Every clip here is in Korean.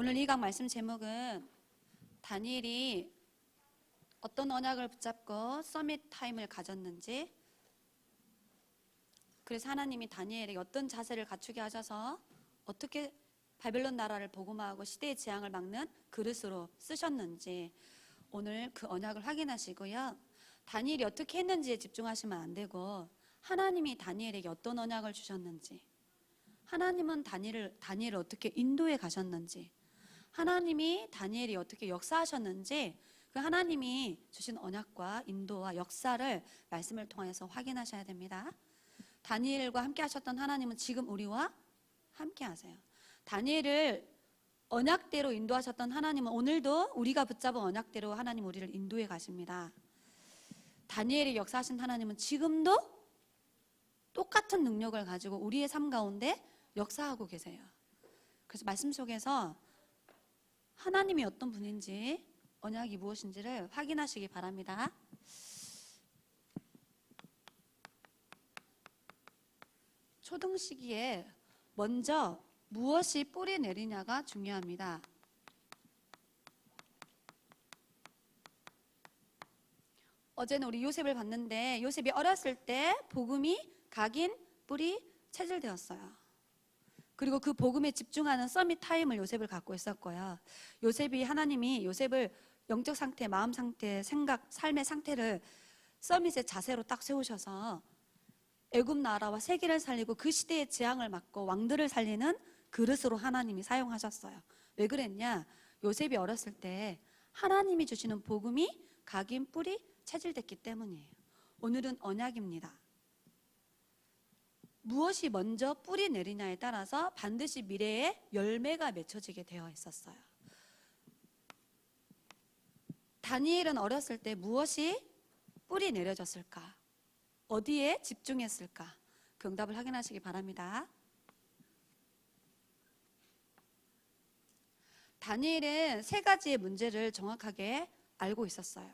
오늘 이 강 말씀 제목은 다니엘이 어떤 언약을 붙잡고 서밋 타임을 가졌는지, 그래서 하나님이 다니엘에게 어떤 자세를 갖추게 하셔서 어떻게 바벨론 나라를 복음화하고 시대의 재앙을 막는 그릇으로 쓰셨는지 오늘 그 언약을 확인하시고요. 다니엘이 어떻게 했는지에 집중하시면 안 되고 하나님이 다니엘에게 어떤 언약을 주셨는지, 하나님은 다니엘을 어떻게 인도해 가셨는지, 하나님이 다니엘이 어떻게 역사하셨는지 그 하나님이 주신 언약과 인도와 역사를 말씀을 통해서 확인하셔야 됩니다. 다니엘과 함께 하셨던 하나님은 지금 우리와 함께 하세요. 다니엘을 언약대로 인도하셨던 하나님은 오늘도 우리가 붙잡은 언약대로 하나님 우리를 인도해 가십니다. 다니엘이 역사하신 하나님은 지금도 똑같은 능력을 가지고 우리의 삶 가운데 역사하고 계세요. 그래서 말씀 속에서 하나님이 어떤 분인지, 언약이 무엇인지를 확인하시기 바랍니다. 초등 시기에 먼저 무엇이 뿌리 내리냐가 중요합니다. 어제는 우리 요셉을 봤는데 요셉이 어렸을 때 복음이 각인, 뿌리, 체질되었어요. 그리고 그 복음에 집중하는 서밋 타임을 요셉을 갖고 있었고요. 하나님이 요셉을 영적 상태, 마음 상태, 생각, 삶의 상태를 서밋의 자세로 딱 세우셔서 애굽 나라와 세계를 살리고 그 시대의 재앙을 막고 왕들을 살리는 그릇으로 하나님이 사용하셨어요. 왜 그랬냐? 요셉이 어렸을 때 하나님이 주시는 복음이 각인, 뿌리, 체질됐기 때문이에요. 오늘은 언약입니다. 무엇이 먼저 뿌리 내리냐에 따라서 반드시 미래에 열매가 맺혀지게 되어 있었어요. 다니엘은 어렸을 때 무엇이 뿌리 내려졌을까? 어디에 집중했을까? 그 응답을 확인하시기 바랍니다. 다니엘은 세 가지의 문제를 정확하게 알고 있었어요.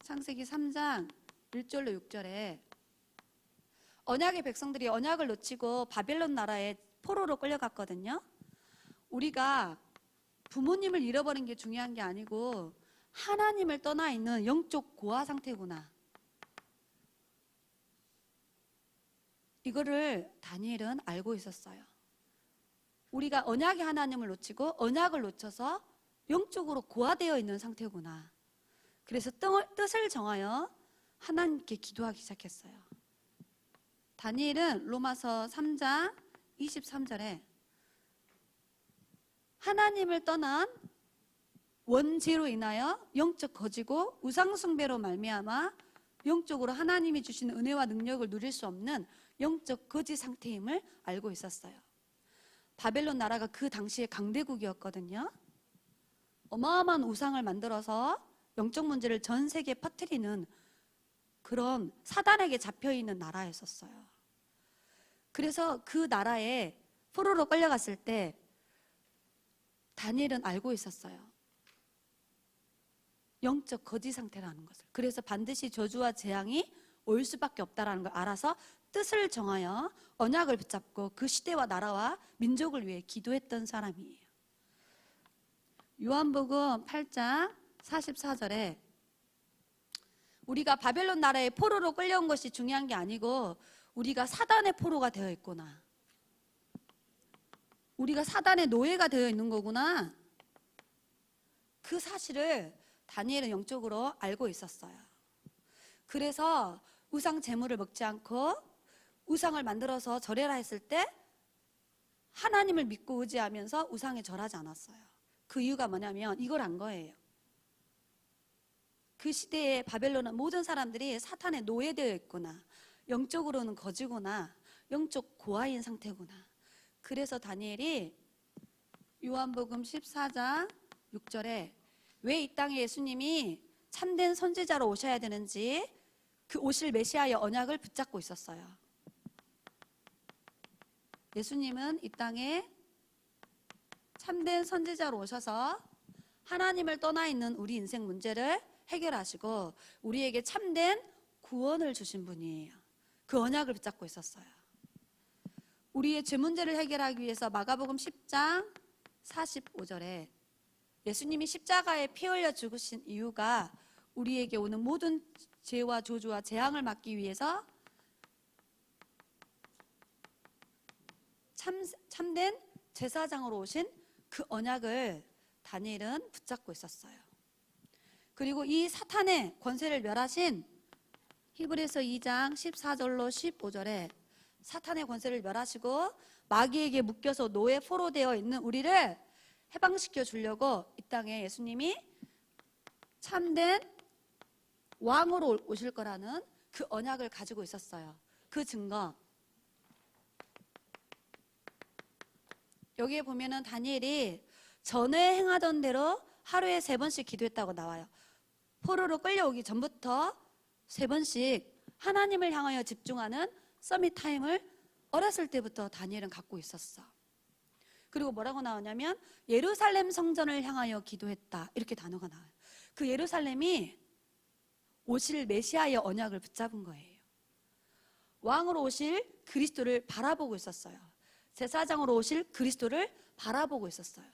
창세기 3장 1절로 6절에 언약의 백성들이 언약을 놓치고 바벨론 나라에 포로로 끌려갔거든요. 우리가 부모님을 잃어버린 게 중요한 게 아니고 하나님을 떠나 있는 영적 고아 상태구나. 이거를 다니엘은 알고 있었어요. 우리가 언약의 하나님을 놓치고 언약을 놓쳐서 영적으로 고아되어 있는 상태구나. 그래서 뜻을 정하여 하나님께 기도하기 시작했어요. 다니엘은 로마서 3장 23절에 하나님을 떠난 원죄로 인하여 영적 거지고 우상숭배로 말미암아 영적으로 하나님이 주신 은혜와 능력을 누릴 수 없는 영적 거지 상태임을 알고 있었어요. 바벨론 나라가 그 당시에 강대국이었거든요. 어마어마한 우상을 만들어서 영적 문제를 전 세계에 퍼뜨리는 그런 사단에게 잡혀있는 나라였었어요. 그래서 그 나라에 포로로 끌려갔을 때 다니엘은 알고 있었어요. 영적 거지 상태라는 것을. 그래서 반드시 저주와 재앙이 올 수밖에 없다는 걸 알아서 뜻을 정하여 언약을 붙잡고 그 시대와 나라와 민족을 위해 기도했던 사람이에요. 요한복음 8장 44절에 우리가 바벨론 나라의 포로로 끌려온 것이 중요한 게 아니고 우리가 사단의 포로가 되어 있구나. 우리가 사단의 노예가 되어 있는 거구나. 그 사실을 다니엘은 영적으로 알고 있었어요. 그래서 우상 제물을 먹지 않고 우상을 만들어서 절해라 했을 때 하나님을 믿고 의지하면서 우상에 절하지 않았어요. 그 이유가 뭐냐면 이걸 안 거예요. 그 시대에 바벨론은 모든 사람들이 사탄의 노예되어 있구나. 영적으로는 거지구나. 영적 고아인 상태구나. 그래서 다니엘이 요한복음 14장 6절에 왜 이 땅에 예수님이 참된 선지자로 오셔야 되는지 그 오실 메시아의 언약을 붙잡고 있었어요. 예수님은 이 땅에 참된 선지자로 오셔서 하나님을 떠나 있는 우리 인생 문제를 해결하시고 우리에게 참된 구원을 주신 분이에요. 그 언약을 붙잡고 있었어요. 우리의 죄 문제를 해결하기 위해서 마가복음 10장 45절에 예수님이 십자가에 피 흘려 죽으신 이유가 우리에게 오는 모든 죄와 저주와 재앙을 막기 위해서 참된 제사장으로 오신 그 언약을 다니엘은 붙잡고 있었어요. 그리고 이 사탄의 권세를 멸하신 히브리서 2장 14절로 15절에 사탄의 권세를 멸하시고 마귀에게 묶여서 노예 포로되어 있는 우리를 해방시켜 주려고 이 땅에 예수님이 참된 왕으로 오실 거라는 그 언약을 가지고 있었어요. 그 증거, 여기에 보면은 다니엘이 전에 행하던 대로 하루에 3번씩 기도했다고 나와요. 포로로 끌려오기 전부터 3번씩 하나님을 향하여 집중하는 서밋 타임을 어렸을 때부터 다니엘은 갖고 있었어. 그리고 뭐라고 나오냐면 예루살렘 성전을 향하여 기도했다, 이렇게 단어가 나와요. 그 예루살렘이 오실 메시아의 언약을 붙잡은 거예요. 왕으로 오실 그리스도를 바라보고 있었어요. 제사장으로 오실 그리스도를 바라보고 있었어요.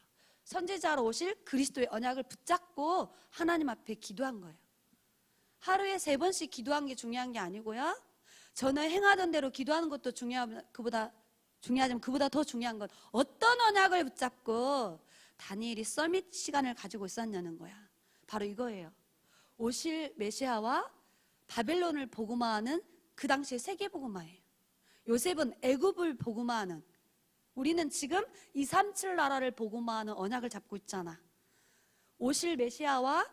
선지자로 오실 그리스도의 언약을 붙잡고 하나님 앞에 기도한 거예요. 하루에 3번씩 기도한 게 중요한 게 아니고요, 전에 행하던 대로 기도하는 것도 중요하지만 그보다 더 중요한 건 어떤 언약을 붙잡고 다니엘이 서밋 시간을 가지고 있었냐는 거야. 바로 이거예요. 오실 메시아와 바벨론을 복음화하는 그 당시의 세계복음화예요. 요셉은 애굽을 복음화하는, 우리는 지금 237 나라를 복음화하는 언약을 잡고 있잖아. 오실 메시아와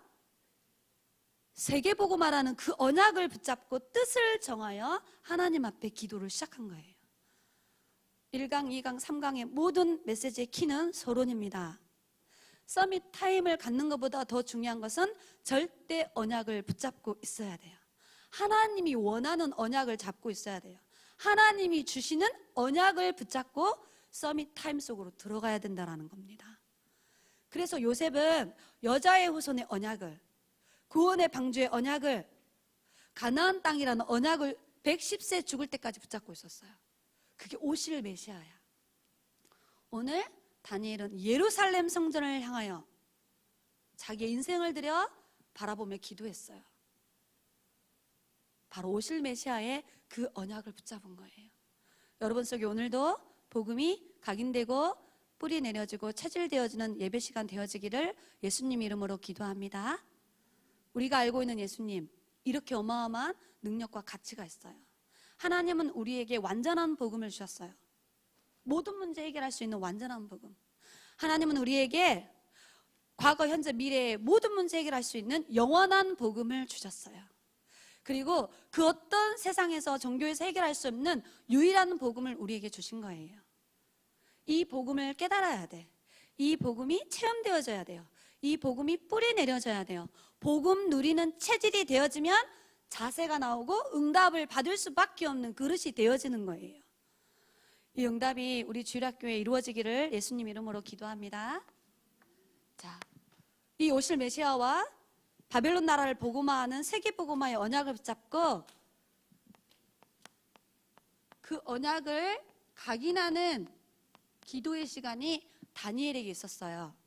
세계복음화라는 그 언약을 붙잡고 뜻을 정하여 하나님 앞에 기도를 시작한 거예요. 1강, 2강, 3강의 모든 메시지의 키는 서론입니다. 서밋 타임을 갖는 것보다 더 중요한 것은 절대 언약을 붙잡고 있어야 돼요. 하나님이 원하는 언약을 잡고 있어야 돼요. 하나님이 주시는 언약을 붙잡고 서밋 타임 속으로 들어가야 된다는 겁니다. 그래서 요셉은 여자의 후손의 언약을, 구원의 방주의 언약을, 가나안 땅이라는 언약을 110세 죽을 때까지 붙잡고 있었어요. 그게 오실 메시아야. 오늘 다니엘은 예루살렘 성전을 향하여 자기의 인생을 들여 바라보며 기도했어요. 바로 오실 메시아의 그 언약을 붙잡은 거예요. 여러분 속에 오늘도 복음이 각인되고 뿌리 내려지고 체질되어지는 예배 시간 되어지기를 예수님 이름으로 기도합니다. 우리가 알고 있는 예수님, 이렇게 어마어마한 능력과 가치가 있어요. 하나님은 우리에게 완전한 복음을 주셨어요. 모든 문제 해결할 수 있는 완전한 복음. 하나님은 우리에게 과거, 현재, 미래의 모든 문제 해결할 수 있는 영원한 복음을 주셨어요. 그리고 그 어떤 세상에서 종교에서 해결할 수 없는 유일한 복음을 우리에게 주신 거예요. 이 복음을 깨달아야 돼. 이 복음이 체험되어져야 돼요. 이 복음이 뿌리 내려져야 돼요. 복음 누리는 체질이 되어지면 자세가 나오고 응답을 받을 수밖에 없는 그릇이 되어지는 거예요. 이 응답이 우리 주일학교에 이루어지기를 예수님 이름으로 기도합니다. 자, 이 오실 메시아와 바벨론 나라를 복음화하는 세계 복음화의 언약을 붙잡고 그 언약을 각인하는 기도의 시간이 다니엘에게 있었어요.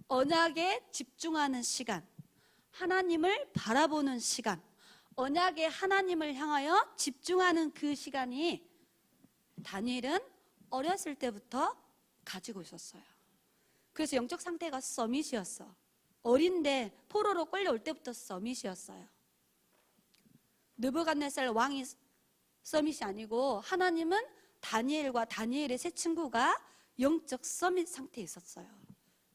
언약에 집중하는 시간, 하나님을 바라보는 시간, 언약의 하나님을 향하여 집중하는 그 시간이 다니엘은 어렸을 때부터 가지고 있었어요. 그래서 영적 상태가 서밋이었어. 어린데 포로로 끌려올 때부터 서밋이었어요. 느부갓네살 왕이 서밋이 아니고 하나님은 다니엘과 다니엘의 세 친구가 영적 서밋 상태에 있었어요.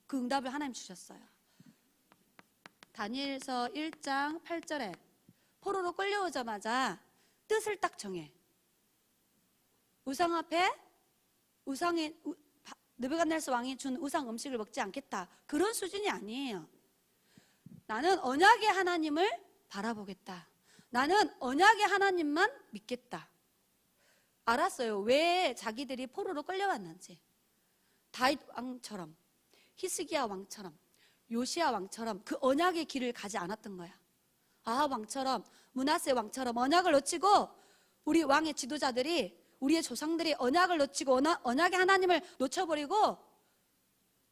그 응답을 하나님 주셨어요. 다니엘서 1장 8절에 포로로 끌려오자마자 뜻을 딱 정해. 우상 앞에 느부갓네살 왕이 준 우상 음식을 먹지 않겠다. 그런 수준이 아니에요. 나는 언약의 하나님을 바라보겠다. 나는 언약의 하나님만 믿겠다. 알았어요. 왜 자기들이 포로로 끌려왔는지. 다윗 왕처럼, 히스기야 왕처럼, 요시야 왕처럼 그 언약의 길을 가지 않았던 거야. 아합 왕처럼, 므낫세 왕처럼 언약을 놓치고 우리 왕의 지도자들이 우리의 조상들이 언약을 놓치고 언약의 하나님을 놓쳐버리고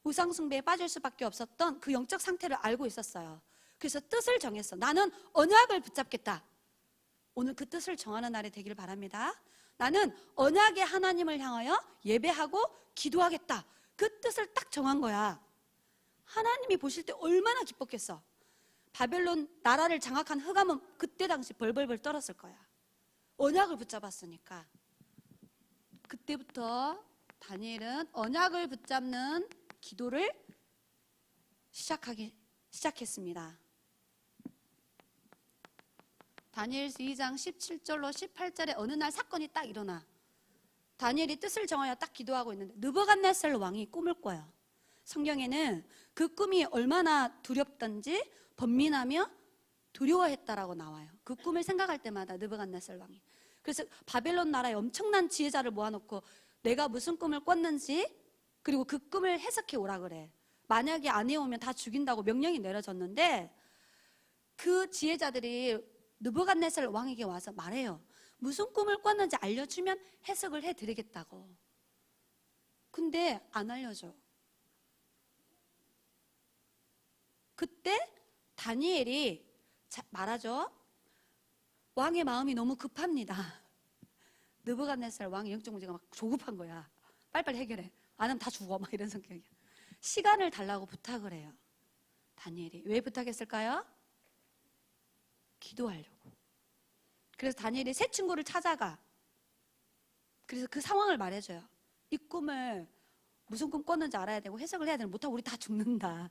우상숭배에 빠질 수밖에 없었던 그 영적 상태를 알고 있었어요. 그래서 뜻을 정했어. 나는 언약을 붙잡겠다. 오늘 그 뜻을 정하는 날이 되기를 바랍니다. 나는 언약의 하나님을 향하여 예배하고 기도하겠다. 그 뜻을 딱 정한 거야. 하나님이 보실 때 얼마나 기뻤겠어. 바벨론 나라를 장악한 흑암은 그때 당시 벌벌벌 떨었을 거야. 언약을 붙잡았으니까. 그때부터 다니엘은 언약을 붙잡는 기도를 시작했습니다. 다니엘서 2장 17절로 18절에 어느 날 사건이 딱 일어나. 다니엘이 뜻을 정하여 딱 기도하고 있는데 느부갓네살 왕이 꿈을 꿔요. 성경에는 그 꿈이 얼마나 두렵던지 번민하며 두려워했다라고 나와요. 그 꿈을 생각할 때마다 느부갓네살 왕이. 그래서 바벨론 나라에 엄청난 지혜자를 모아놓고 내가 무슨 꿈을 꿨는지 그리고 그 꿈을 해석해 오라 그래. 만약에 안 해오면 다 죽인다고 명령이 내려졌는데 그 지혜자들이 느부갓네살 왕에게 와서 말해요. 무슨 꿈을 꿨는지 알려주면 해석을 해드리겠다고. 근데 안 알려줘. 그때 다니엘이 말하죠. 왕의 마음이 너무 급합니다. 느부갓네살 왕의 영적 문제가 막 조급한 거야. 빨리빨리 해결해. 안 하면 다 죽어. 막 이런 성격이야. 시간을 달라고 부탁을 해요. 다니엘이. 왜 부탁했을까요? 기도하려고. 그래서 다니엘이 새 친구를 찾아가. 그래서 그 상황을 말해줘요. 이 꿈을 무슨 꿈 꿨는지 알아야 되고 해석을 해야 되는 못하고 우리 다 죽는다.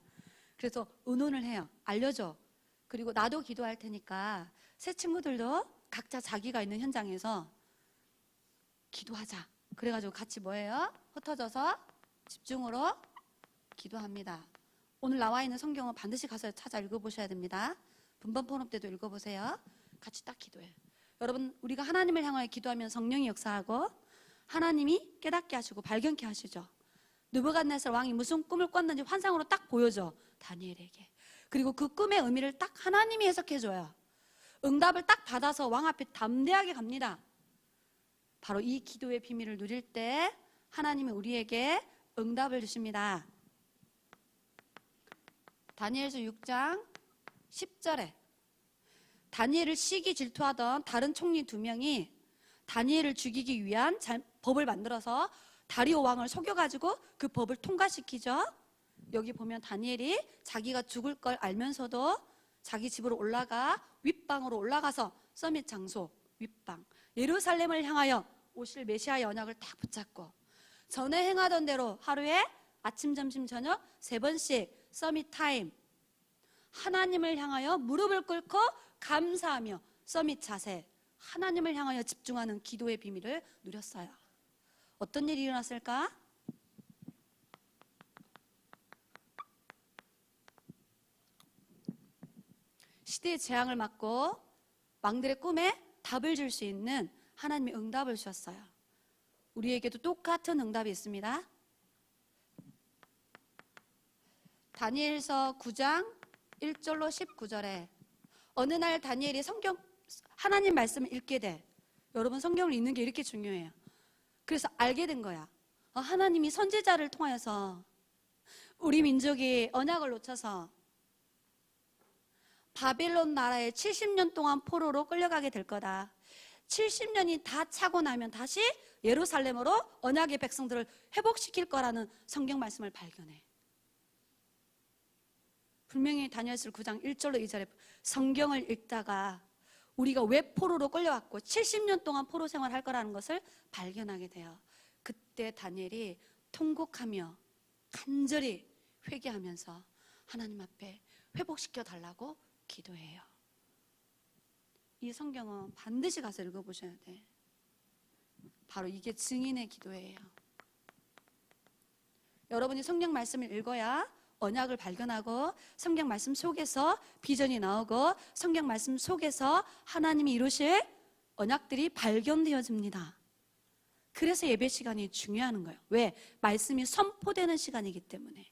그래서 의논을 해요. 알려줘. 그리고 나도 기도할 테니까 새 친구들도 각자 자기가 있는 현장에서 기도하자. 그래가지고 같이 뭐예요? 흩어져서 집중으로 기도합니다. 오늘 나와 있는 성경은 반드시 가서 찾아 읽어보셔야 됩니다. 분번 포럼 때도 읽어보세요. 같이 딱 기도해요. 여러분, 우리가 하나님을 향하여 기도하면 성령이 역사하고 하나님이 깨닫게 하시고 발견케 하시죠. 느부갓네살 왕이 무슨 꿈을 꿨는지 환상으로 딱 보여줘. 다니엘에게. 그리고 그 꿈의 의미를 딱 하나님이 해석해줘요. 응답을 딱 받아서 왕 앞에 담대하게 갑니다. 바로 이 기도의 비밀을 누릴 때 하나님이 우리에게 응답을 주십니다. 다니엘서 6장 10절에 다니엘을 시기 질투하던 다른 총리 2명이 다니엘을 죽이기 위한 법을 만들어서 다리오 왕을 속여가지고 그 법을 통과시키죠. 여기 보면 다니엘이 자기가 죽을 걸 알면서도 자기 집으로 올라가 윗방으로 올라가서 서밋 장소 윗방 예루살렘을 향하여 오실 메시아의 언약을 딱 붙잡고 전에 행하던 대로 하루에 아침, 점심, 저녁 3번씩 서밋 타임 하나님을 향하여 무릎을 꿇고 감사하며 서밋 자세 하나님을 향하여 집중하는 기도의 비밀을 누렸어요. 어떤 일이 일어났을까? 시대의 재앙을 막고 왕들의 꿈에 답을 줄 수 있는 하나님의 응답을 주셨어요. 우리에게도 똑같은 응답이 있습니다. 다니엘서 9장 1절로 19절에 어느 날 다니엘이 하나님 말씀을 읽게 돼. 여러분 성경을 읽는 게 이렇게 중요해요. 그래서 알게 된 거야. 하나님이 선지자를 통하여서 우리 민족이 언약을 놓쳐서 바벨론 나라에 70년 동안 포로로 끌려가게 될 거다. 70년이 다 차고 나면 다시 예루살렘으로 언약의 백성들을 회복시킬 거라는 성경 말씀을 발견해. 분명히 다니엘서 9장 1절로 2절에 성경을 읽다가 우리가 왜 포로로 끌려왔고 70년 동안 포로 생활할 거라는 것을 발견하게 돼요. 그때 다니엘이 통곡하며 간절히 회개하면서 하나님 앞에 회복시켜 달라고 기도해요. 이 성경은 반드시 가서 읽어보셔야 돼. 바로 이게 증인의 기도예요. 여러분이 성경 말씀을 읽어야 언약을 발견하고 성경 말씀 속에서 비전이 나오고 성경 말씀 속에서 하나님이 이루실 언약들이 발견되어집니다. 그래서 예배 시간이 중요한 거예요. 왜? 말씀이 선포되는 시간이기 때문에.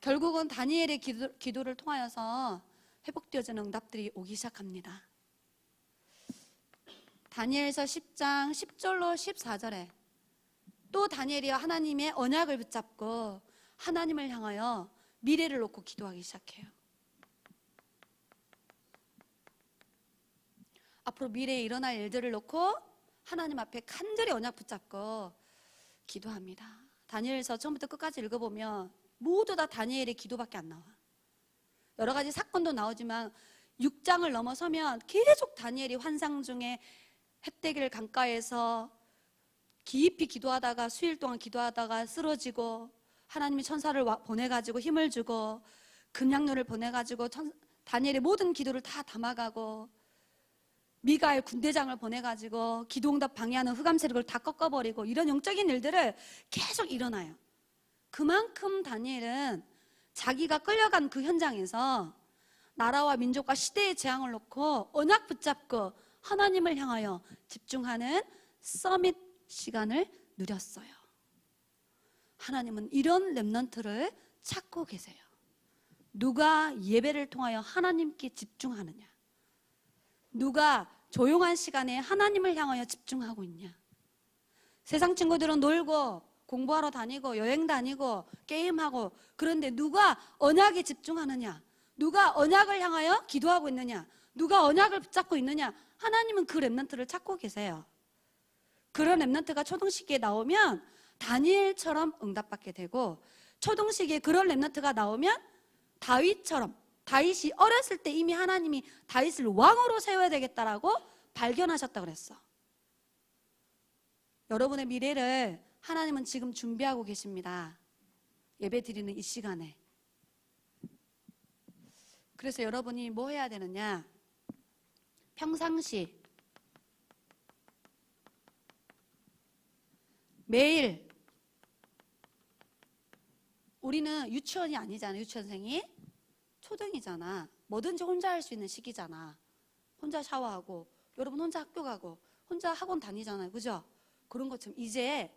결국은 다니엘의 기도를 통하여서 회복되어지는 응답들이 오기 시작합니다. 다니엘서 10장 10절로 14절에 또 다니엘이 하나님의 언약을 붙잡고 하나님을 향하여 미래를 놓고 기도하기 시작해요. 앞으로 미래에 일어날 일들을 놓고 하나님 앞에 간절히 언약 붙잡고 기도합니다. 다니엘서 처음부터 끝까지 읽어보면 모두 다 다니엘의 기도밖에 안 나와. 여러 가지 사건도 나오지만 6장을 넘어서면 계속 다니엘이 환상 중에 햇대길 강가에서 깊이 기도하다가 수일 동안 기도하다가 쓰러지고 하나님이 천사를 보내가지고 힘을 주고 금양로를 보내가지고 다니엘의 모든 기도를 다 담아가고 미가엘 군대장을 보내가지고 기도응답 방해하는 흑암 세력을 다 꺾어버리고 이런 영적인 일들을 계속 일어나요. 그만큼 다니엘은 자기가 끌려간 그 현장에서 나라와 민족과 시대의 재앙을 놓고 언약 붙잡고 하나님을 향하여 집중하는 서밋 시간을 누렸어요. 하나님은 이런 렘넌트를 찾고 계세요. 누가 예배를 통하여 하나님께 집중하느냐, 누가 조용한 시간에 하나님을 향하여 집중하고 있냐. 세상 친구들은 놀고 공부하러 다니고 여행 다니고 게임하고, 그런데 누가 언약에 집중하느냐, 누가 언약을 향하여 기도하고 있느냐, 누가 언약을 붙잡고 있느냐. 하나님은 그 렘넌트를 찾고 계세요. 그런 렘넌트가 초등시기에 나오면 다니엘처럼 응답받게 되고, 초등시기에 그런 렘넌트가 나오면 다윗처럼, 다윗이 어렸을 때 이미 하나님이 다윗을 왕으로 세워야 되겠다라고 발견하셨다 그랬어. 여러분의 미래를 하나님은 지금 준비하고 계십니다. 예배 드리는 이 시간에. 그래서 여러분이 뭐 해야 되느냐, 평상시 매일, 우리는 유치원이 아니잖아. 유치원생이 초등이잖아. 뭐든지 혼자 할 수 있는 시기잖아. 혼자 샤워하고, 여러분 혼자 학교 가고 혼자 학원 다니잖아요. 그죠? 그런 것처럼 이제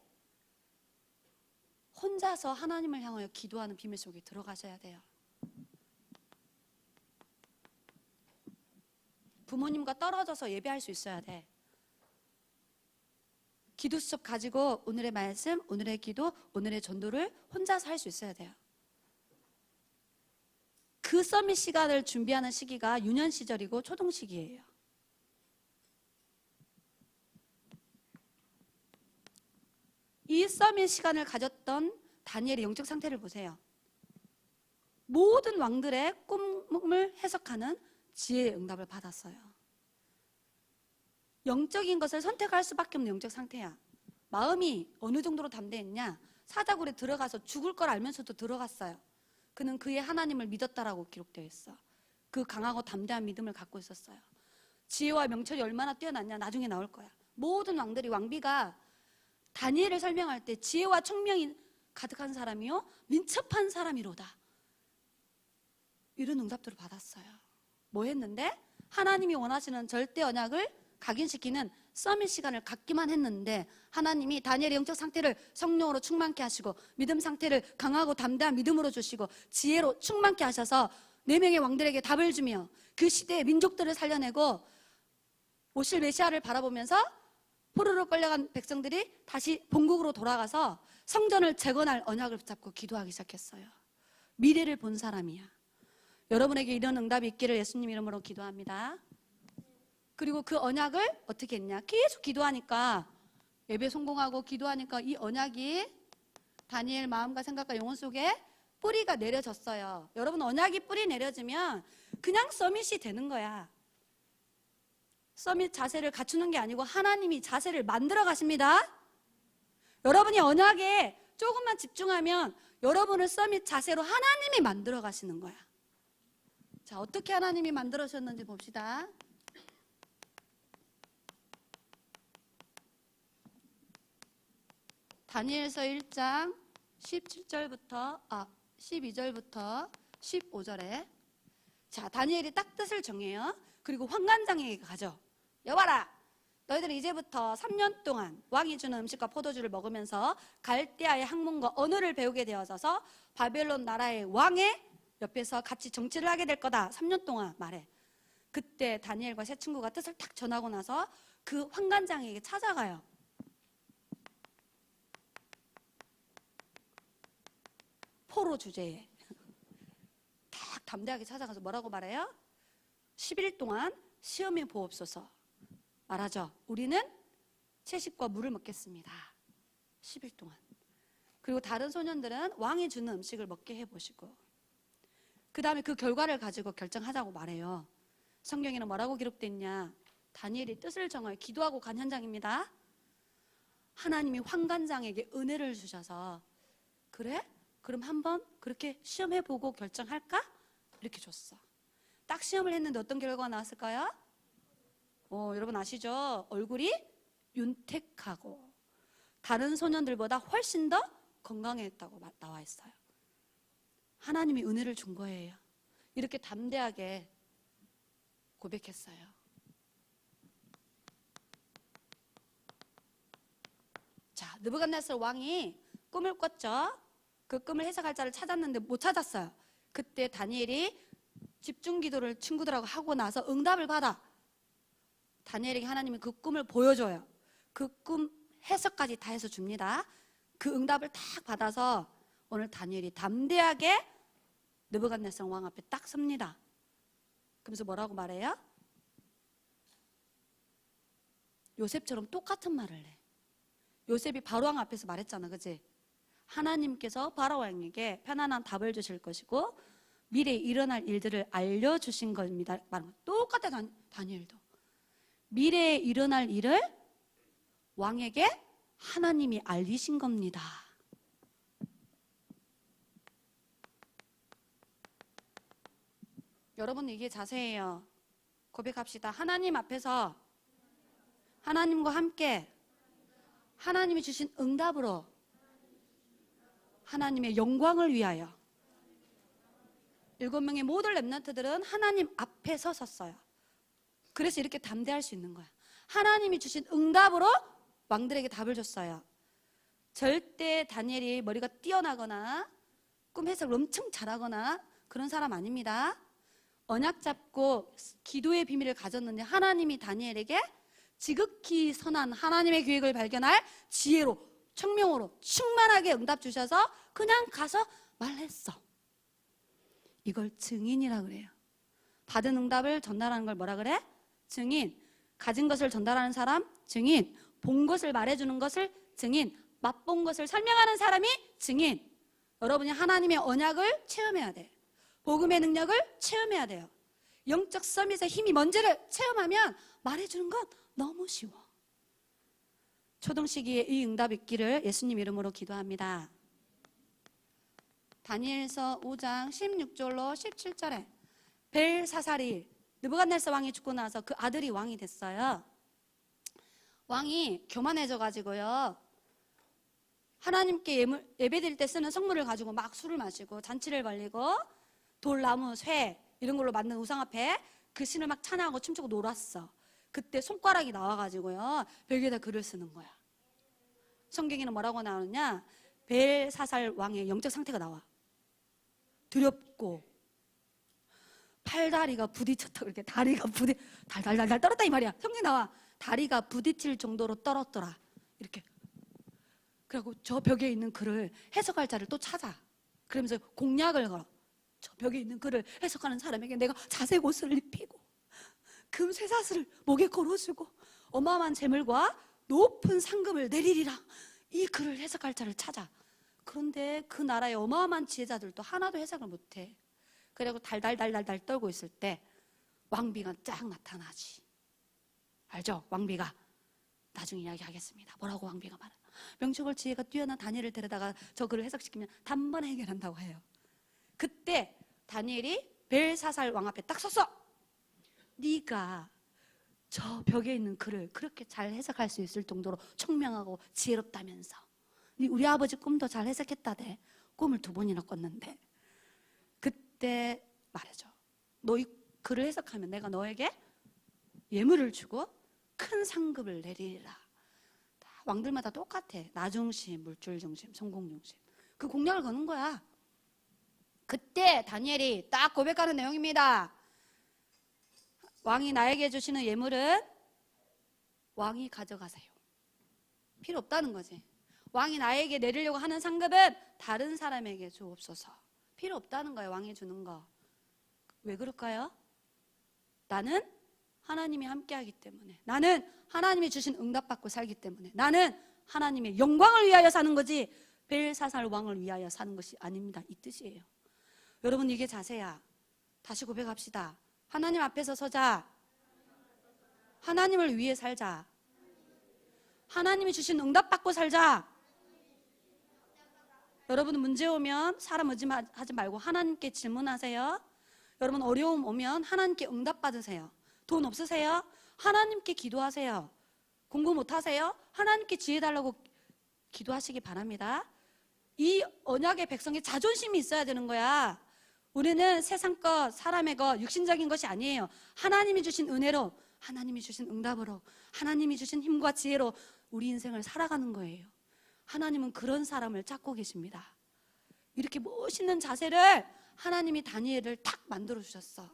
혼자서 하나님을 향하여 기도하는 비밀 속에 들어가셔야 돼요. 부모님과 떨어져서 예배할 수 있어야 돼. 기도 수첩 가지고 오늘의 말씀, 오늘의 기도, 오늘의 전도를 혼자서 할 수 있어야 돼요. 그 서밋 시간을 준비하는 시기가 유년 시절이고 초등 시기예요. 이 서밋 시간을 가졌던 다니엘의 영적 상태를 보세요. 모든 왕들의 꿈을 해석하는 지혜의 응답을 받았어요. 영적인 것을 선택할 수밖에 없는 영적 상태야. 마음이 어느 정도로 담대했냐, 사자굴에 들어가서 죽을 걸 알면서도 들어갔어요. 그는 그의 하나님을 믿었다라고 기록되어 있어. 그 강하고 담대한 믿음을 갖고 있었어요. 지혜와 명철이 얼마나 뛰어났냐, 나중에 나올 거야. 모든 왕들이, 왕비가 다니엘을 설명할 때 지혜와 총명이 가득한 사람이요 민첩한 사람이로다, 이런 응답들을 받았어요. 뭐 했는데? 하나님이 원하시는 절대 언약을 각인시키는 서밋 시간을 갖기만 했는데, 하나님이 다니엘의 영적 상태를 성령으로 충만케 하시고, 믿음 상태를 강하고 담대한 믿음으로 주시고, 지혜로 충만케 하셔서 4명의 왕들에게 답을 주며 그 시대의 민족들을 살려내고 오실 메시아를 바라보면서 포로로 끌려간 백성들이 다시 본국으로 돌아가서 성전을 재건할 언약을 붙잡고 기도하기 시작했어요. 미래를 본 사람이야. 여러분에게 이런 응답이 있기를 예수님 이름으로 기도합니다. 그리고 그 언약을 어떻게 했냐, 계속 기도하니까, 예배 성공하고 기도하니까 이 언약이 다니엘 마음과 생각과 영혼 속에 뿌리가 내려졌어요. 여러분, 언약이 뿌리 내려지면 그냥 서밋이 되는 거야. 서밋 자세를 갖추는 게 아니고 하나님이 자세를 만들어 가십니다. 여러분이 언약에 조금만 집중하면 여러분을 서밋 자세로 하나님이 만들어 가시는 거야. 자, 어떻게 하나님이 만들어 주셨는지 봅시다. 다니엘서 1장 12절부터 15절에, 자, 다니엘이 딱 뜻을 정해요. 그리고 환관장에게 가죠. 여봐라, 너희들은 이제부터 3년 동안 왕이 주는 음식과 포도주를 먹으면서 갈대아의 학문과 언어를 배우게 되어져서 바벨론 나라의 왕의 옆에서 같이 정치를 하게 될 거다. 3년 동안 말해. 그때 다니엘과 세 친구가 뜻을 딱 전하고 나서 그 환관장에게 찾아가요. 포로 주제에 딱 담대하게 찾아가서 뭐라고 말해요? 10일 동안 시험에 보옵소서 말하죠. 우리는 채식과 물을 먹겠습니다. 10일 동안. 그리고 다른 소년들은 왕이 주는 음식을 먹게 해보시고, 그 다음에 그 결과를 가지고 결정하자고 말해요. 성경에는 뭐라고 기록되어 있냐? 다니엘이 뜻을 정하여 기도하고 간 현장입니다. 하나님이 환관장에게 은혜를 주셔서, 그래? 그럼 한번 그렇게 시험해보고 결정할까? 이렇게 줬어. 딱 시험을 했는데 어떤 결과가 나왔을까요? 여러분 아시죠? 얼굴이 윤택하고 다른 소년들보다 훨씬 더 건강했다고 나와 있어요. 하나님이 은혜를 준 거예요. 이렇게 담대하게 고백했어요. 자, 느부갓네살 왕이 꿈을 꿨죠. 그 꿈을 해석할 자를 찾았는데 못 찾았어요. 그때 다니엘이 집중 기도를 친구들하고 하고 나서 응답을 받아. 다니엘에게 하나님이 그 꿈을 보여줘요. 그 꿈 해석까지 다 해서 줍니다. 그 응답을 딱 받아서 오늘 다니엘이 담대하게 느부갓네살 왕 앞에 딱 섭니다. 그러면서 뭐라고 말해요? 요셉처럼 똑같은 말을 해. 요셉이 바로왕 앞에서 말했잖아, 그치? 하나님께서 바로왕에게 편안한 답을 주실 것이고 미래에 일어날 일들을 알려주신 겁니다. 똑같아. 다니엘도 미래에 일어날 일을 왕에게 하나님이 알리신 겁니다. 여러분, 이게 자세예요. 고백합시다. 하나님 앞에서 하나님과 함께 하나님이 주신 응답으로 하나님의 영광을 위하여 7명의 모든 렘넌트들은 하나님 앞에 섰어요. 그래서 이렇게 담대할 수 있는 거야. 하나님이 주신 응답으로 왕들에게 답을 줬어요. 절대 다니엘이 머리가 뛰어나거나 꿈 해석을 엄청 잘하거나 그런 사람 아닙니다. 언약 잡고 기도의 비밀을 가졌는데 하나님이 다니엘에게 지극히 선한 하나님의 계획을 발견할 지혜로, 청명으로 충만하게 응답 주셔서 그냥 가서 말했어. 이걸 증인이라 그래요. 받은 응답을 전달하는 걸 뭐라 그래? 증인. 가진 것을 전달하는 사람 증인. 본 것을 말해주는 것을 증인. 맛본 것을 설명하는 사람이 증인. 여러분이 하나님의 언약을 체험해야 돼. 복음의 능력을 체험해야 돼요. 영적 서밋의 힘이 뭔지를 체험하면 말해주는 건 너무 쉬워. 초등 시기에 이 응답 있기를 예수님 이름으로 기도합니다. 다니엘서 5장 16절로 17절에 벨사살이 느부갓네살 왕이 죽고 나서 그 아들이 왕이 됐어요. 왕이 교만해져 가지고요, 하나님께 예배드릴 때 쓰는 성물을 가지고 막 술을 마시고 잔치를 벌리고 돌나무, 쇠 이런 걸로 만든 우상 앞에 그 신을 막 찬양하고 춤추고 놀았어. 그때 손가락이 나와가지고요 벽에다 글을 쓰는 거야. 성경에는 뭐라고 나오느냐? 벨사살 왕의 영적 상태가 나와. 두렵고 팔다리가 부딪혔다. 그렇게 다리가 달달달달 떨었다 이 말이야. 성경 나와. 다리가 부딪힐 정도로 떨었더라. 이렇게. 그리고 저 벽에 있는 글을 해석할 자를 또 찾아. 그러면서 공약을 걸어. 저 벽에 있는 글을 해석하는 사람에게 내가 자색 옷을 입히고 금 쇠사슬을 목에 걸어주고 어마어마한 재물과 높은 상금을 내리리라. 이 글을 해석할 자를 찾아. 그런데 그 나라의 어마어마한 지혜자들도 하나도 해석을 못해. 그리고 달달달달달 떨고 있을 때 왕비가 쫙 나타나지. 알죠? 왕비가. 나중에 이야기하겠습니다. 뭐라고 왕비가 말해? 명철 지혜가 뛰어난 다니엘을 데려다가 저 글을 해석시키면 단번에 해결한다고 해요. 그때 다니엘이 벨사살 왕 앞에 딱 섰어. 네가 저 벽에 있는 글을 그렇게 잘 해석할 수 있을 정도로 총명하고 지혜롭다면서 우리 아버지 꿈도 잘 해석했다대. 꿈을 2번이나 꿨는데 그때 말해줘. 너 이 글을 해석하면 내가 너에게 예물을 주고 큰 상급을 내리리라. 왕들마다 똑같아. 나중심, 물줄중심, 성공중심. 그 공약을 거는 거야. 그때 다니엘이 딱 고백하는 내용입니다. 왕이 나에게 주시는 예물은 왕이 가져가세요. 필요 없다는 거지. 왕이 나에게 내리려고 하는 상급은 다른 사람에게 주옵소서. 필요 없다는 거예요. 왕이 주는 거. 왜 그럴까요? 나는 하나님이 함께하기 때문에, 나는 하나님이 주신 응답받고 살기 때문에, 나는 하나님의 영광을 위하여 사는 거지 벨사살 왕을 위하여 사는 것이 아닙니다. 이 뜻이에요. 여러분, 이게 자세야. 다시 고백합시다. 하나님 앞에서 서자. 하나님을 위해 살자. 하나님이 주신 응답받고 살자. 여러분, 문제 오면 사람 의지하지 말고 하나님께 질문하세요. 여러분, 어려움 오면 하나님께 응답받으세요. 돈 없으세요? 하나님께 기도하세요. 공부 못하세요? 하나님께 지혜 달라고 기도하시기 바랍니다. 이 언약의 백성의 자존심이 있어야 되는 거야. 우리는 세상 것, 사람의 것, 육신적인 것이 아니에요. 하나님이 주신 은혜로, 하나님이 주신 응답으로, 하나님이 주신 힘과 지혜로 우리 인생을 살아가는 거예요. 하나님은 그런 사람을 찾고 계십니다. 이렇게 멋있는 자세를 하나님이 다니엘을 탁 만들어 주셨어.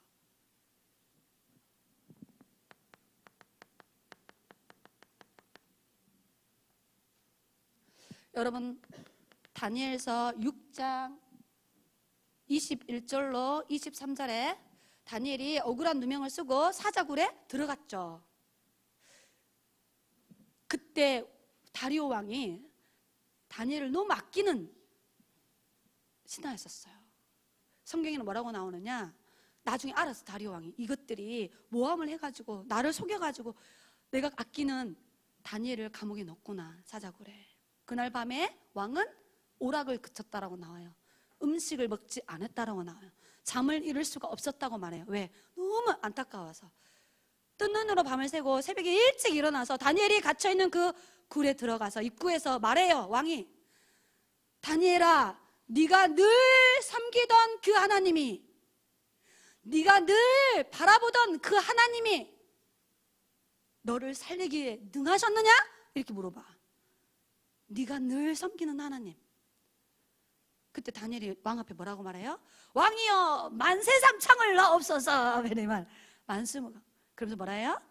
여러분, 다니엘서 6장 21절로 23절에 다니엘이 억울한 누명을 쓰고 사자굴에 들어갔죠. 그때 다리오 왕이 다니엘을 너무 아끼는 신하였었어요. 성경에는 뭐라고 나오느냐, 나중에 알았어. 다리오 왕이 이것들이 모함을 해가지고 나를 속여가지고 내가 아끼는 다니엘을 감옥에 넣었구나, 사자굴에. 그날 밤에 왕은 오락을 그쳤다라고 나와요. 음식을 먹지 않았다라고 나와요. 잠을 이룰 수가 없었다고 말해요. 왜? 너무 안타까워서. 뜬 눈으로 밤을 새고 새벽에 일찍 일어나서 다니엘이 갇혀있는 그 굴에 들어가서 입구에서 말해요. 왕이, 다니엘아, 네가 늘 섬기던 그 하나님이, 네가 늘 바라보던 그 하나님이 너를 살리기에 능하셨느냐? 이렇게 물어봐. 네가 늘 섬기는 하나님. 그때 다니엘이 왕 앞에 뭐라고 말해요? 왕이여, 만세상창을 넣옵소서. 만수무강. 그러면서 뭐라 해요?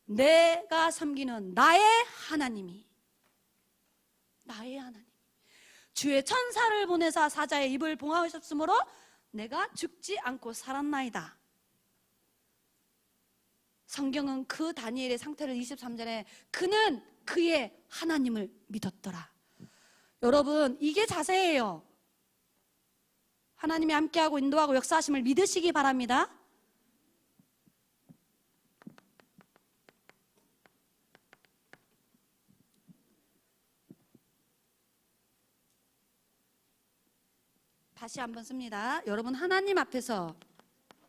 내가 섬기는 나의 하나님이, 나의 하나님, 주의 천사를 보내사 사자의 입을 봉하셨으므로 내가 죽지 않고 살았나이다. 성경은 그 다니엘의 상태를 23절에 그는 그의 하나님을 믿었더라. 여러분, 이게 자세예요. 하나님이 함께하고 인도하고 역사하심을 믿으시기 바랍니다. 다시 한번 씁니다. 여러분, 하나님 앞에서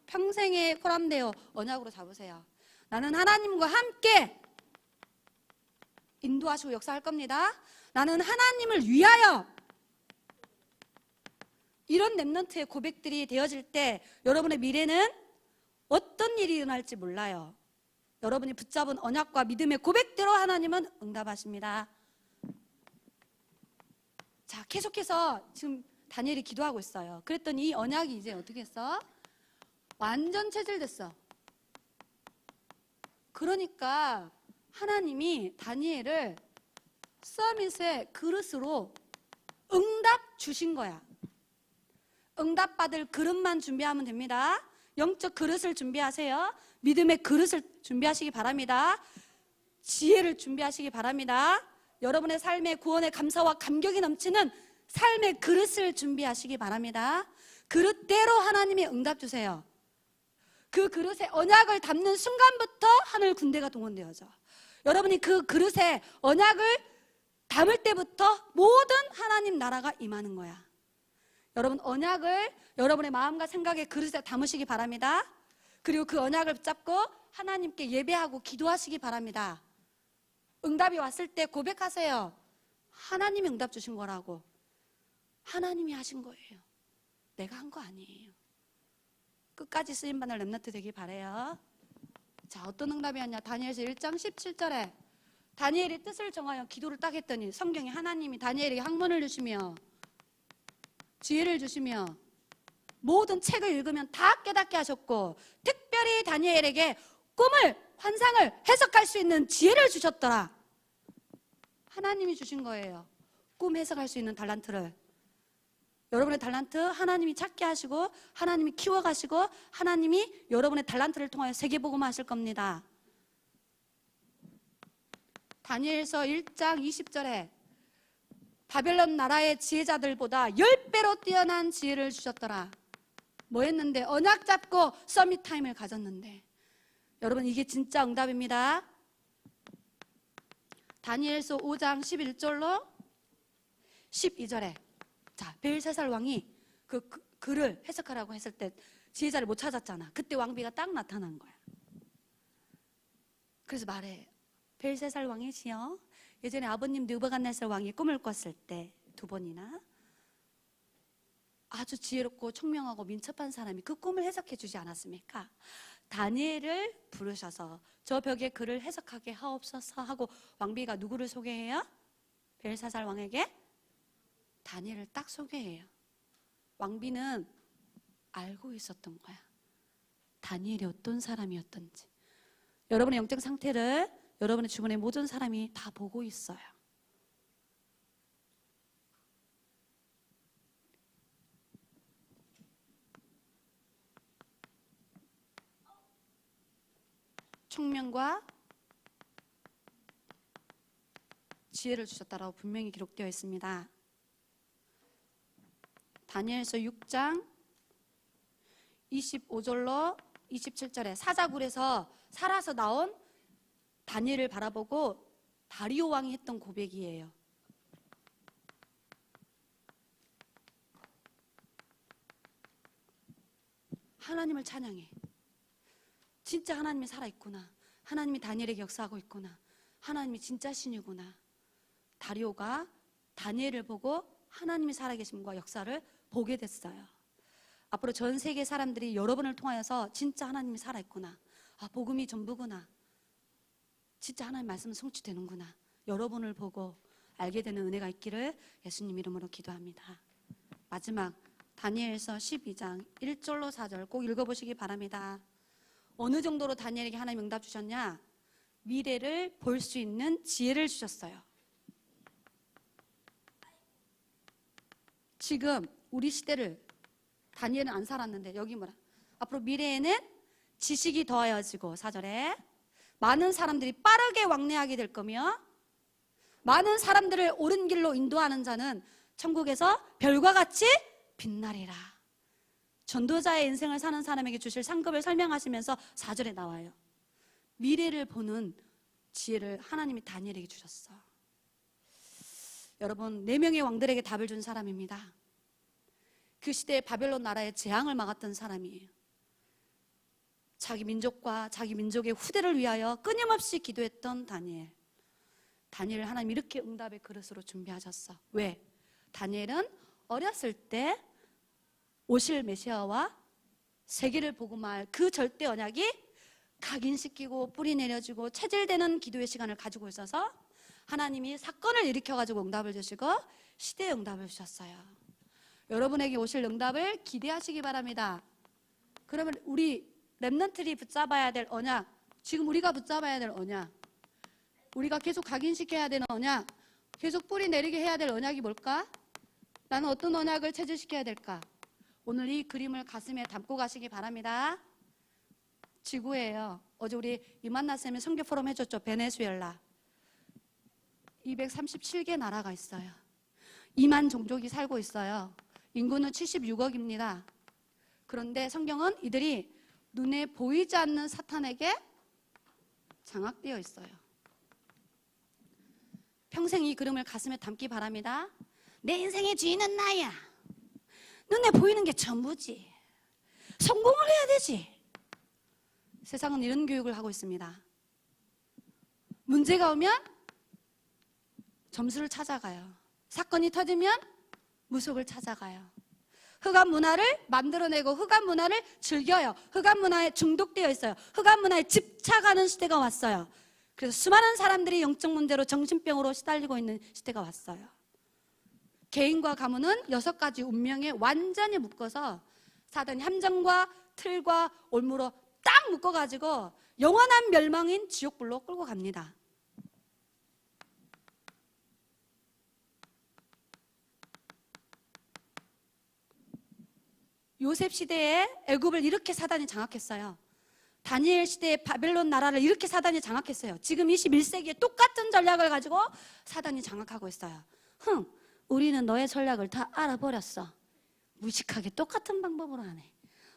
평생에 포함되어 언약으로 잡으세요. 나는 하나님과 함께 인도하시고 역사할 겁니다. 나는 하나님을 위하여. 이런 렘넌트의 고백들이 되어질 때 여러분의 미래는 어떤 일이 일어날지 몰라요. 여러분이 붙잡은 언약과 믿음의 고백대로 하나님은 응답하십니다. 자, 계속해서 지금 다니엘이 기도하고 있어요. 그랬더니 이 언약이 이제 어떻게 했어? 완전 체질됐어. 그러니까 하나님이 다니엘을 서밋의 그릇으로 응답 주신 거야. 응답받을 그릇만 준비하면 됩니다. 영적 그릇을 준비하세요. 믿음의 그릇을 준비하시기 바랍니다. 지혜를 준비하시기 바랍니다. 여러분의 삶의 구원의 감사와 감격이 넘치는 삶의 그릇을 준비하시기 바랍니다. 그릇대로 하나님이 응답 주세요. 그 그릇에 언약을 담는 순간부터 하늘 군대가 동원되어져. 여러분이 그 그릇에 언약을 담을 때부터 모든 하나님 나라가 임하는 거야. 여러분, 언약을 여러분의 마음과 생각의 그릇에 담으시기 바랍니다. 그리고 그 언약을 붙잡고 하나님께 예배하고 기도하시기 바랍니다. 응답이 왔을 때 고백하세요. 하나님이 응답 주신 거라고. 하나님이 하신 거예요. 내가 한 거 아니에요. 끝까지 쓰임받는 렘넌트 되길 바라요. 자, 어떤 응답이었냐? 다니엘서 1장 17절에 다니엘이 뜻을 정하여 기도를 딱 했더니 성경에 하나님이 다니엘에게 학문을 주시며 지혜를 주시며 모든 책을 읽으면 다 깨닫게 하셨고, 특별히 다니엘에게 꿈을 환상을 해석할 수 있는 지혜를 주셨더라. 하나님이 주신 거예요. 꿈 해석할 수 있는 달란트를. 여러분의 달란트 하나님이 찾게 하시고 하나님이 키워가시고 하나님이 여러분의 달란트를 통하여 세계복음 하실 겁니다. 다니엘서 1장 20절에 바벨론 나라의 지혜자들보다 10배로 뛰어난 지혜를 주셨더라. 뭐 했는데? 언약 잡고 서밋 타임을 가졌는데. 여러분, 이게 진짜 응답입니다. 다니엘서 5장 11절로 12절에 자, 벨사살 왕이 그 글을 해석하라고 했을 때 지혜자를 못 찾았잖아. 그때 왕비가 딱 나타난 거야. 그래서 말해. 벨사살 왕이시여, 예전에 아버님 느부갓네살 왕이 꿈을 꿨을 때 2번이나 아주 지혜롭고 총명하고 민첩한 사람이 그 꿈을 해석해 주지 않았습니까? 다니엘을 부르셔서 저 벽에 글을 해석하게 하옵소서 하고 왕비가 누구를 소개해요? 벨사살 왕에게 다니엘을 딱 소개해요. 왕비는 알고 있었던 거야. 다니엘이 어떤 사람이었던지. 여러분의 영적 상태를 여러분의 주변의 모든 사람이 다 보고 있어요. 총명과 지혜를 주셨다라고 분명히 기록되어 있습니다. 다니엘서 6장 25절로 27절에 사자굴에서 살아서 나온 다니엘을 바라보고 다리오 왕이 했던 고백이에요. 하나님을 찬양해. 진짜 하나님이 살아있구나. 하나님이 다니엘에게 역사하고 있구나. 하나님이 진짜 신이구나. 다리오가 다니엘을 보고 하나님이 살아계심과 역사를 보게 됐어요. 앞으로 전 세계 사람들이 여러분을 통하여서 진짜 하나님이 살아있구나. 아, 복음이 전부구나. 진짜 하나님 말씀은 성취되는구나. 여러분을 보고 알게 되는 은혜가 있기를 예수님 이름으로 기도합니다. 마지막 다니엘서 12장 1절로 4절 꼭 읽어보시기 바랍니다. 어느 정도로 다니엘에게 하나님 응답 주셨냐? 미래를 볼 수 있는 지혜를 주셨어요. 지금 우리 시대를 다니엘은 안 살았는데 여기 뭐라? 앞으로 미래에는 지식이 더하여지고 4절에 많은 사람들이 빠르게 왕래하게 될 거며 많은 사람들을 옳은 길로 인도하는 자는 천국에서 별과 같이 빛나리라. 전도자의 인생을 사는 사람에게 주실 상급을 설명하시면서 4절에 나와요. 미래를 보는 지혜를 하나님이 다니엘에게 주셨어. 여러분, 4명의 왕들에게 답을 준 사람입니다. 그 시대에 바벨론 나라의 재앙을 막았던 사람이에요. 자기 민족과 자기 민족의 후대를 위하여 끊임없이 기도했던 다니엘. 다니엘을 하나님 이렇게 응답의 그릇으로 준비하셨어. 왜? 다니엘은 어렸을 때 오실 메시아와 세계를 복음할 그 절대 언약이 각인시키고 뿌리 내려지고 체질되는 기도의 시간을 가지고 있어서 하나님이 사건을 일으켜가지고 응답을 주시고 시대의 응답을 주셨어요. 여러분에게 오실 응답을 기대하시기 바랍니다. 그러면 우리 렘넌트리 붙잡아야 될 언약, 지금 우리가 붙잡아야 될 언약, 우리가 계속 각인시켜야 되는 언약, 계속 뿌리 내리게 해야 될 언약이 뭘까? 나는 어떤 언약을 체질시켜야 될까? 오늘 이 그림을 가슴에 담고 가시기 바랍니다. 지구예요. 어제 우리 이만나 쌤이 선교 포럼 해줬죠. 베네수엘라 237개 나라가 있어요. 2만 종족이 살고 있어요. 인구는 76억입니다. 그런데 성경은 이들이 눈에 보이지 않는 사탄에게 장악되어 있어요. 평생 이 그림을 가슴에 담기 바랍니다. 내 인생의 주인은 나야. 눈에 보이는 게 전부지. 성공을 해야 되지. 세상은 이런 교육을 하고 있습니다. 문제가 오면 점수를 찾아가요. 사건이 터지면 무속을 찾아가요. 흑암 문화를 만들어내고 흑암 문화를 즐겨요. 흑암 문화에 중독되어 있어요. 흑암 문화에 집착하는 시대가 왔어요. 그래서 수많은 사람들이 영적 문제로 정신병으로 시달리고 있는 시대가 왔어요. 개인과 가문은 6가지 운명에 완전히 묶어서 사단이 함정과 틀과 올무로 딱 묶어가지고 영원한 멸망인 지옥불로 끌고 갑니다. 요셉 시대에 애굽을 이렇게 사단이 장악했어요. 다니엘 시대에 바벨론 나라를 이렇게 사단이 장악했어요. 지금 21세기에 똑같은 전략을 가지고 사단이 장악하고 있어요. 우리는 너의 전략을 다 알아버렸어. 무식하게 똑같은 방법으로 하네.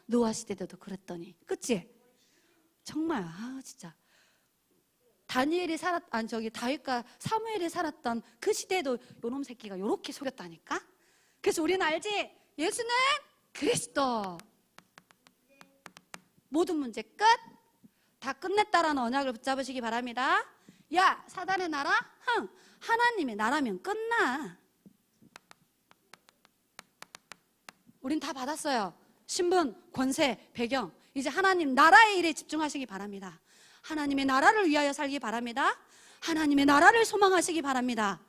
노아 시대도 그랬더니, 그치? 정말 진짜 다니엘이 다윗과 사무엘이 살았던 그 시대에도 요놈 새끼가 요렇게 속였다니까. 그래서 우리는 알지? 예수는 그리스도. 모든 문제 끝. 다 끝냈다라는 언약을 붙잡으시기 바랍니다. 야, 사단의 나라? 하나님의 나라면 끝나. 우린 다 받았어요. 신분, 권세, 배경. 이제 하나님 나라의 일에 집중하시기 바랍니다. 하나님의 나라를 위하여 살기 바랍니다. 하나님의 나라를 소망하시기 바랍니다.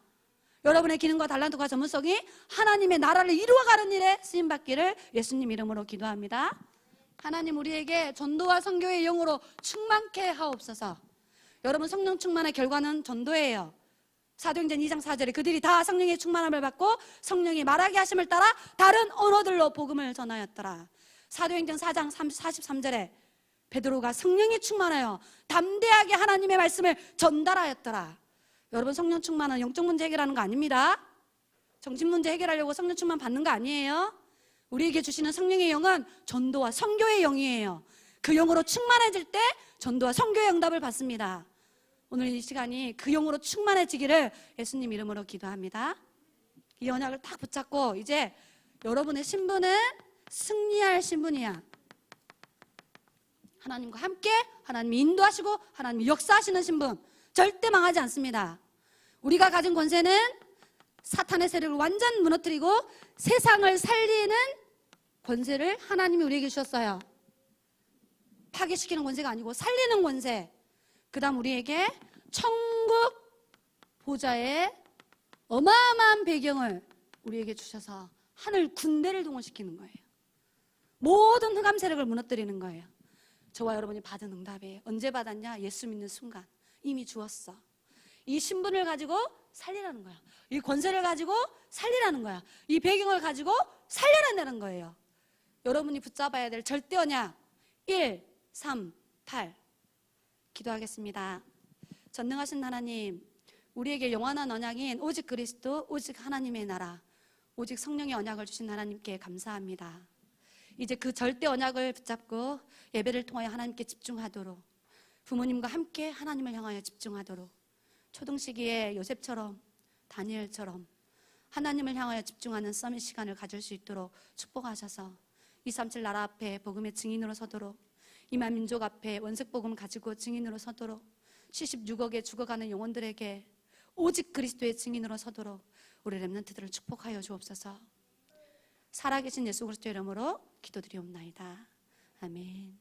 여러분의 기능과 달란트와 전문성이 하나님의 나라를 이루어가는 일에 쓰임받기를 예수님 이름으로 기도합니다. 하나님 우리에게 전도와 선교의 영으로 충만케 하옵소서. 여러분 성령 충만의 결과는 전도예요. 사도행전 2장 4절에 그들이 다 성령의 충만함을 받고 성령이 말하게 하심을 따라 다른 언어들로 복음을 전하였더라. 사도행전 4장 43절에 베드로가 성령이 충만하여 담대하게 하나님의 말씀을 전달하였더라. 여러분 성령 충만은 영적 문제 해결하는 거 아닙니다. 정신 문제 해결하려고 성령 충만 받는 거 아니에요. 우리에게 주시는 성령의 영은 전도와 선교의 영이에요. 그 영으로 충만해질 때 전도와 선교의 응답을 받습니다. 오늘 이 시간이 그 영으로 충만해지기를 예수님 이름으로 기도합니다. 이 언약을 딱 붙잡고 이제 여러분의 신분은 승리할 신분이야. 하나님과 함께 하나님이 인도하시고 하나님이 역사하시는 신분, 절대 망하지 않습니다. 우리가 가진 권세는 사탄의 세력을 완전 무너뜨리고 세상을 살리는 권세를 하나님이 우리에게 주셨어요. 파괴시키는 권세가 아니고 살리는 권세. 그 다음 우리에게 천국 보좌의 어마어마한 배경을 우리에게 주셔서 하늘 군대를 동원시키는 거예요. 모든 흑암 세력을 무너뜨리는 거예요. 저와 여러분이 받은 응답이에요. 언제 받았냐? 예수 믿는 순간 이미 주었어. 이 신분을 가지고 살리라는 거야. 이 권세를 가지고 살리라는 거야. 이 배경을 가지고 살려낸다는 거예요. 여러분이 붙잡아야 될 절대 언약 1, 3, 8 기도하겠습니다. 전능하신 하나님, 우리에게 영원한 언약인 오직 그리스도, 오직 하나님의 나라, 오직 성령의 언약을 주신 하나님께 감사합니다. 이제 그 절대 언약을 붙잡고 예배를 통하여 하나님께 집중하도록, 부모님과 함께 하나님을 향하여 집중하도록, 초등시기에 요셉처럼 다니엘처럼 하나님을 향하여 집중하는 서밋 시간을 가질 수 있도록 축복하셔서 237 나라 앞에 복음의 증인으로 서도록, 2만 민족 앞에 원색복음 가지고 증인으로 서도록, 76억의 죽어가는 영혼들에게 오직 그리스도의 증인으로 서도록 우리 렘넌트들을 축복하여 주옵소서. 살아계신 예수 그리스도의 이름으로 기도드리옵나이다. 아멘.